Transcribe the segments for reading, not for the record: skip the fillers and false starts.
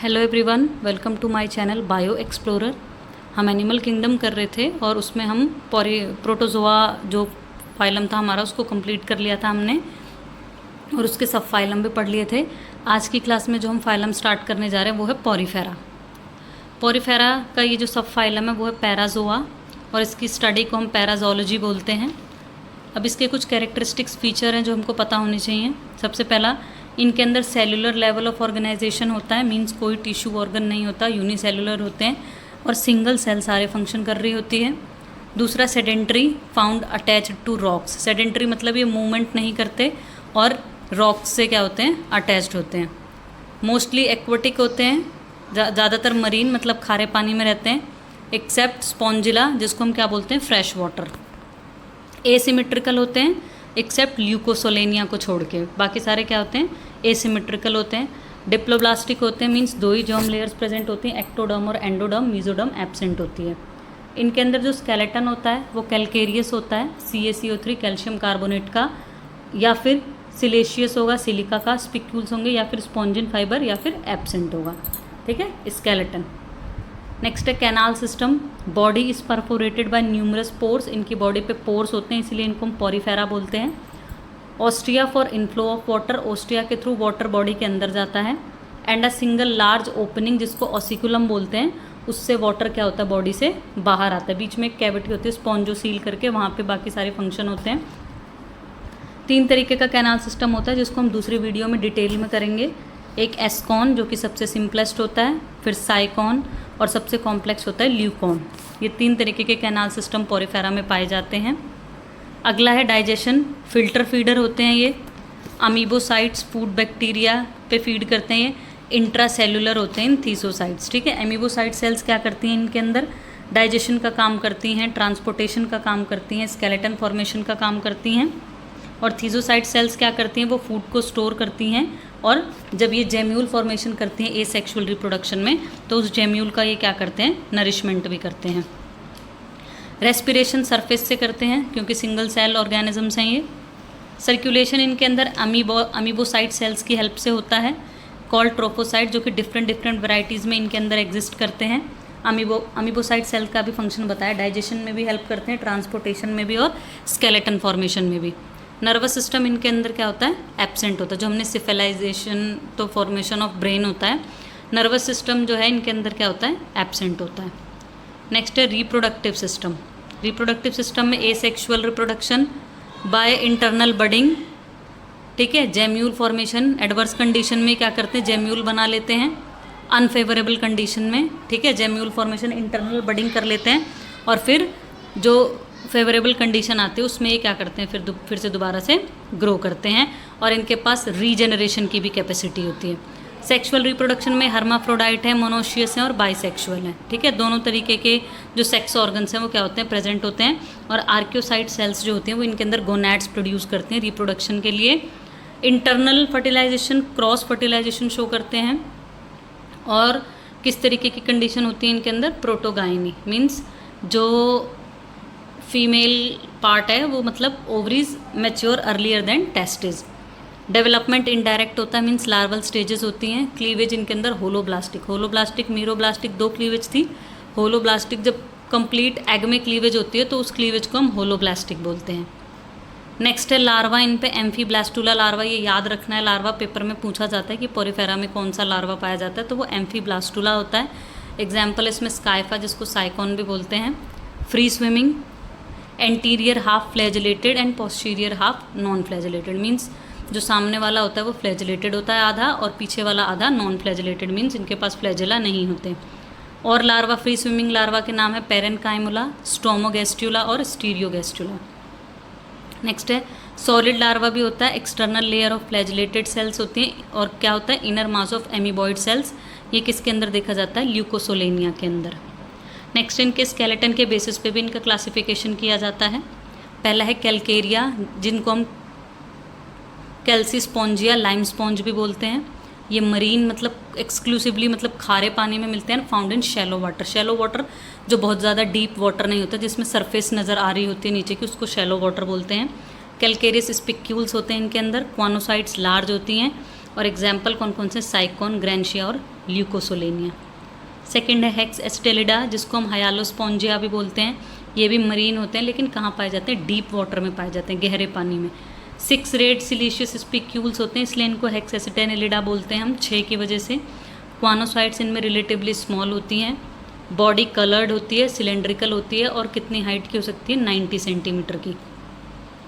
Hello everyone, welcome to my channel bio explorer. हम animal kingdom कर रहे थे और उसमें हम प्रोटोजोआ जो फाइलम था हमारा उसको कंप्लीट कर लिया था हमने, और उसके सब फाइलम भी पढ़ लिए थे। आज की क्लास में जो हम फाइलम स्टार्ट करने जा रहे हैं वो है पोरीफेरा। पोरीफेरा का ये जो सब फाइलम है वो है पैराजोआ, और इसकी स्टडी को हम पैराजोलॉजी बोलते हैं। अब इसके कुछ कैरेक्टरिस्टिक्स फीचर हैं जो हमको पता होने चाहिए। सबसे पहला, इनके अंदर सेलुलर लेवल ऑफ ऑर्गेनाइजेशन होता है, मींस कोई टिश्यू ऑर्गन नहीं होता, यूनिसेलुलर होते हैं और सिंगल सेल सारे फंक्शन कर रही होती है। दूसरा, sedentary, found attached to rocks. Sedentary मतलब ये मूवमेंट नहीं करते और रॉक्स से क्या होते हैं, अटैच्ड होते हैं। मोस्टली एक्वेटिक होते हैं, ज़्यादातर मरीन मतलब खारे पानी में रहते हैं, एक्सेप्ट स्पॉन्जिला जिसको हम क्या बोलते हैं, फ्रेश वाटर। एसिमेट्रिकल होते हैं एक्सेप्ट ल्यूकोसोलेनिया को छोड़ के, बाकी सारे क्या होते हैं, एसिमेट्रिकल होते हैं। डिप्लोब्लास्टिक होते हैं, मींस दो ही जर्म लेयर्स प्रेजेंट होती हैं, एक्टोडर्म और एंडोडर्म, मीजोडर्म एब्सेंट होती है। इनके अंदर जो स्केलेटन होता है वो कैल्केरियस होता है, CaCO3 कैल्शियम कार्बोनेट का, या फिर सिलेशियस होगा, सिलिका का, स्पिक्यूल्स होंगे, या फिर स्पॉन्जिन फाइबर, या फिर एब्सेंट होगा। ठीक है, स्केलेटन। नेक्स्ट है canal system. Body is perforated by numerous pores. इनकी बॉडी पे पोर्स होते हैं, इसलिए इनको हम पोरीफेरा बोलते हैं। Austria for inflow of water, Austria के थ्रू वाटर बॉडी के अंदर जाता है। And a single large opening जिसको ऑसिकुलम बोलते हैं, उससे वाटर क्या होता है, बॉडी से बाहर आता है। बीच में एक कैविटी होती है स्पॉन्ज जो सील करके, वहाँ पे बाकी सारे फंक्शन होते हैं। 3 तरीके का कैनाल सिस्टम होता है जिसको हम दूसरी वीडियो में डिटेल में करेंगे। एक एस्कॉन जो कि सबसे सिंपलेस्ट होता है, फिर साइकॉन, और सबसे कॉम्प्लेक्स होता है ल्यूकॉन। ये 3 तरीके के कैनाल सिस्टम पोरीफेरा में पाए जाते हैं। अगला है डाइजेशन। फिल्टर फीडर होते हैं ये। अमीबोसाइट्स फूड बैक्टीरिया पे फीड करते हैं ये। इंट्रासेलुलर होते हैं इन थीसोसाइट्स। ठीक है, अमीबोसाइट सेल्स क्या करती हैं, इनके अंदर डाइजेशन का काम करती हैं, ट्रांसपोर्टेशन का काम करती हैं, स्केलेटन फॉर्मेशन का काम करती हैं। और थीसोसाइट सेल्स क्या करती हैं, वो फूड को स्टोर करती हैं, और जब ये जेम्यूल फॉर्मेशन करती हैं एसेक्सुअल रिप्रोडक्शन में, तो उस जेम्यूल का ये क्या करते हैं, नरिशमेंट भी करते हैं। रेस्पिरेशन सरफेस से करते हैं क्योंकि सिंगल सेल ऑर्गेनिजम्स हैं ये। सर्कुलेशन इनके अंदर अमीबोसाइट सेल्स की हेल्प से होता है, कॉल्ड ट्रोफोसाइट, जो कि डिफरेंट वैराइटीज़ में इनके अंदर एग्जिस्ट करते हैं। अमीबोसाइट सेल का भी फंक्शन बताया, डाइजेशन में भी हेल्प करते हैं, ट्रांसपोर्टेशन में भी, और स्केलेटन फॉर्मेशन में भी। नर्वस सिस्टम इनके अंदर क्या होता है, एब्सेंट होता है। जो हमने सिफेलाइजेशन तो फॉर्मेशन ऑफ ब्रेन होता है, नर्वस सिस्टम जो है इनके अंदर क्या होता है, एब्सेंट होता है। नेक्स्ट है रिप्रोडक्टिव सिस्टम। रिप्रोडक्टिव सिस्टम में asexual reproduction by internal budding. ठीक है, जेम्यूल फॉर्मेशन। एडवर्स कंडीशन में क्या करते हैं, जेम्यूल बना लेते हैं। अनफेवरेबल कंडीशन में, ठीक है, जेम्यूल फॉर्मेशन, इंटरनल बडिंग कर लेते हैं, और फिर जो फेवरेबल कंडीशन आती है उसमें ये क्या करते हैं, फिर से दोबारा से ग्रो करते हैं, और इनके पास रीजनरेशन की भी कैपेसिटी होती है। सेक्सुअल रिप्रोडक्शन में हर्माफ्रोडाइट है, मोनोशियस हैं और बाइसेक्सुअल हैं। ठीक है, दोनों तरीके के जो सेक्स ऑर्गन्स हैं वो क्या होते हैं, प्रेजेंट होते हैं। और आर्कियोसाइट सेल्स जो होती हैं वो इनके अंदर गोनैड्स प्रोड्यूस करते हैं रिप्रोडक्शन के लिए। Internal fertilization, cross fertilization show करते हैं। और किस तरीके की कंडीशन होती है इनके अंदर, प्रोटोगाइनी, मीन्स जो फीमेल पार्ट है वो मतलब ovaries mature earlier than testis. Development indirect होता है, मीन्स लार्वल स्टेजेस होती हैं। क्लीवेज इनके अंदर होलोब्लास्टिक, मीरोब्लास्टिक 2 क्लीवेज थी। होलोब्लास्टिक जब कंप्लीट एग में क्लीवेज होती है तो उस क्लीवेज को हम होलोब्लास्टिक बोलते हैं। नेक्स्ट है लार्वा। इन पे एम्फीब्लास्टुला लार्वा, ये याद रखना है, लार्वा पेपर में पूछा जाता है कि पोरीफेरा में कौन सा लार्वा पाया जाता है, तो वो एम्फीब्लास्टुला होता है। एग्जाम्पल इसमें स्काइफा जिसको साइकॉन भी बोलते हैं। Free swimming, anterior half flagellated and posterior half non flagellated, means जो सामने वाला होता है वो फ्लैजिलेटेड होता है आधा, और पीछे वाला आधा नॉन फ्लैजिलेटेड, मीन्स इनके पास फ्लैजिला नहीं होते। और लार्वा, फ्री स्विमिंग लार्वा के नाम है पेरेनकाइमुला, स्टोमोगेस्ट्यूला और स्टीरियोगेस्ट्यूला। नेक्स्ट है सॉलिड लार्वा भी होता है, external layer of flagellated cells होती हैं, और क्या होता है, inner mass of amoeboid cells. ये किसके अंदर देखा जाता है, ल्यूकोसोलेनिया के अंदर। नेक्स्ट, इनके स्केलेटन के बेसिस पे भी इनका क्लासिफिकेशन किया जाता है। पहला है कैल्केरिया, जिनको हम कैल्सी स्पॉन्जिया, लाइम स्पॉन्ज भी बोलते हैं। ये मरीन मतलब एक्सक्लूसिवली मतलब खारे पानी में मिलते हैं, found in shallow water. Shallow water जो बहुत ज़्यादा डीप वाटर नहीं होता, जिसमें सरफेस नज़र आ रही होती है नीचे की, उसको शैलो वाटर बोलते हैं। कैल्केरियस स्पिक्यूल्स होते हैं इनके अंदर। क्वानोसाइट्स लार्ज होती हैं, और एग्जाम्पल कौन कौन से, साइकोन, ग्रेंशिया और ल्यूकोसोलेनिया। सेकंड है हेक्स एस्टेलिडा, जिसको हम हायालोस्पोंजिया भी बोलते हैं। ये भी मरीन होते हैं, लेकिन कहाँ पाए जाते हैं, डीप वाटर में पाए जाते हैं, गहरे पानी में। 6 रेड सिलीशियस स्पिक्यूल्स होते हैं, इसलिए इनको हेक्स एस्टेलिडा बोलते हैं हम, 6 की वजह से। क्वानोसाइट्स इनमें रिलेटिवली स्मॉल होती हैं। बॉडी कलर्ड होती है, सिलेंड्रिकल होती है, और कितनी हाइट की हो सकती है, 90 सेंटीमीटर की।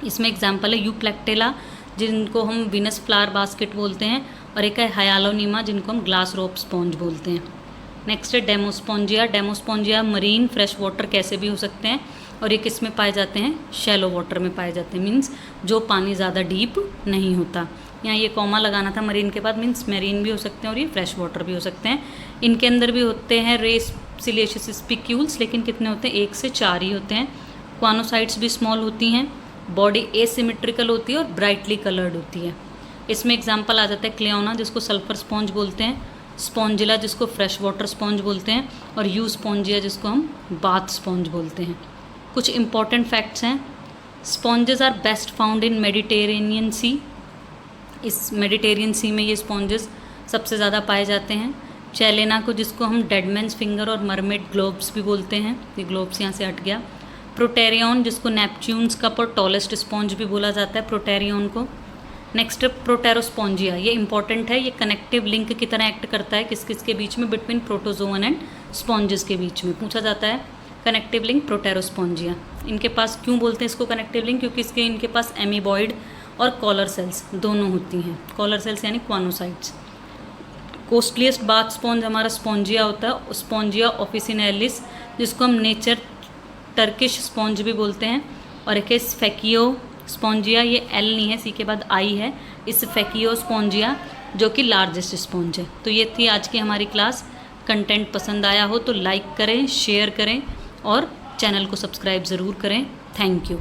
इसमें एग्जाम्पल है यूप्लेक्टेला, जिनको हम विनस फ्लावर बास्केट बोलते हैं, और एक है हायालोनीमा, जिनको हम ग्लास रोप स्पॉन्ज बोलते हैं। नेक्स्ट है डेमोस्पोंजिया। डेमोस्पोंजिया मरीन फ्रेश वाटर कैसे भी हो सकते हैं, और ये किस में पाए जाते हैं, शैलो वाटर में पाए जाते हैं, मीन्स जो पानी ज़्यादा डीप नहीं होता। यहाँ ये कॉमा लगाना था मरीन के बाद, मीन्स मेरीन भी हो सकते हैं और ये फ्रेश वाटर भी हो सकते हैं। इनके अंदर भी होते हैं रेस सिलिशियस स्पिक्यूल्स, लेकिन कितने होते हैं, 1 से 4 ही होते हैं। क्वानोसाइट्स भी स्मॉल होती हैं। बॉडी एसिमेट्रिकल होती है और ब्राइटली कलर्ड होती है। इसमें एग्जाम्पल आ जाता है क्लियोना, जिसको सल्फर स्पॉन्ज बोलते हैं, स्पॉन्जिला, जिसको फ्रेश वाटर स्पॉन्ज बोलते हैं, और यू स्पॉन्जिया, जिसको हम बाथ स्पॉन्ज बोलते हैं। कुछ इंपॉर्टेंट फैक्ट्स हैं। Sponges are best found in Mediterranean sea. इस मेडिटेरियन सी में ये स्पॉन्जेस सबसे ज़्यादा पाए जाते हैं। चैलेना को, जिसको हम डेडमैन्स फिंगर और मरमेड ग्लोब्स भी बोलते हैं, ये ग्लोब्स यहाँ से हट गया। प्रोटेरियन, जिसको नेपच्यून्स कप और टॉलेस्ट स्पॉन्ज भी बोला जाता है, प्रोटेरियन को। नेक्स्ट प्रोटेरोस्पोंजिया, ये इंपॉर्टेंट है, ये कनेक्टिव लिंक की तरह एक्ट करता है किस किस के बीच में, बिटवीन प्रोटोजोवन एंड स्पॉन्जेस के बीच में पूछा जाता है। कनेक्टिव लिंक प्रोटेरोस्पोंजिया, इनके पास क्यों बोलते हैं इसको कनेक्टिव लिंक, क्योंकि इनके पास एमीबॉइड और कॉलर सेल्स दोनों होती हैं। कॉलर सेल्स यानी क्वानोसाइट्स। कोस्टलीस्ट बाथ स्पॉन्ज हमारा स्पॉन्जिया होता है, स्पॉन्जिया ऑफिसिनेलिस, जिसको हम नेचर टर्किश स्पॉन्ज भी बोलते हैं। और एक है स्फेकियो स्पॉन्जिया, ये एल नहीं है, सी के बाद आई है, इस फेकियो स्पॉन्जिया, जो कि लार्जेस्ट स्पॉन्ज है। तो ये थी आज की हमारी क्लास। कंटेंट पसंद आया हो तो लाइक करें, शेयर करें और चैनल को सब्सक्राइब ज़रूर करें। Thank you.